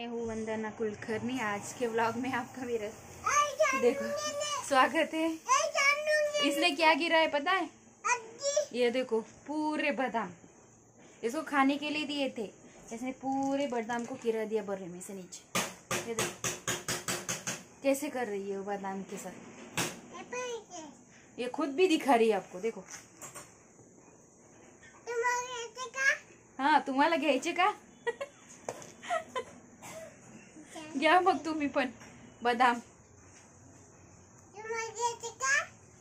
मैं हूँ वंदना कुलकर्णी। आज के व्लॉग में आपका मेरा देखो स्वागत है। इसने क्या गिरा है पता है? ये देखो पूरे बादाम इसको खाने के लिए दिए थे, इसने पूरे बादाम को गिरा दिया बर्रे में से नीचे। ये देखो कैसे कर रही है वो बादाम के साथ। ये खुद भी दिखा रही है आपको, देखो। हाँ तुम्हाला घ्यायचे का? घ्या मग तुम्ही पण बदाम।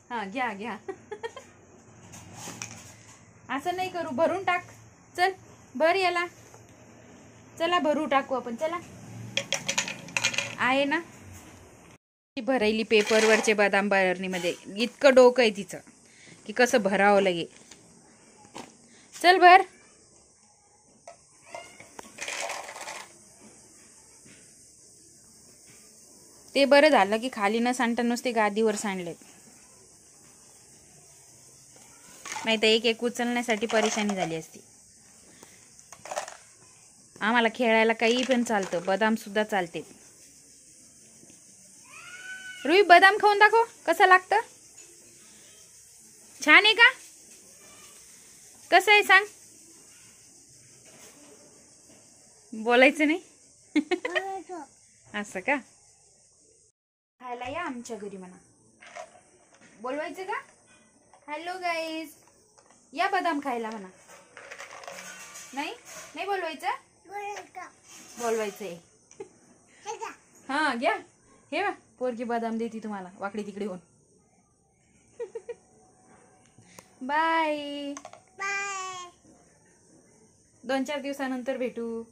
हाँ घ्या घ्या। असं नाही करू, भरून टाक। चल भर याला, चला भरू टाकू आपण, चला। आहे ना ती भरायली पेपरवरचे बदाम बरणीमध्ये। इतकं डोकं आहे तिचं की कसं भरावं लगे। चल भर। ते बरं झालं की खाली न सांडता नुसते गादीवर सांडलेत, नाही तर एक एक उचलण्यासाठी परेशानी झाली असती। आम्हाला खेळायला काही पण चालतं, बदाम सुद्धा चालते। रुई बदाम खाऊन दाखव कसं लागतं। छान आहे का? कसं आहे सांग। बोलायचं नाही? असं का? खायला या आमच्या घरी म्हणा, बोलवायचं का? हॅलो गाईज, या बदाम खायला म्हणा। नाही नाही बोलवायचं? बोलवायचंय। हा घ्या, हे बा पोरगी बदाम देती तुम्हाला वाकडी तिकडे होऊन। बाय बाय, 2-4 दिवसानंतर भेटू।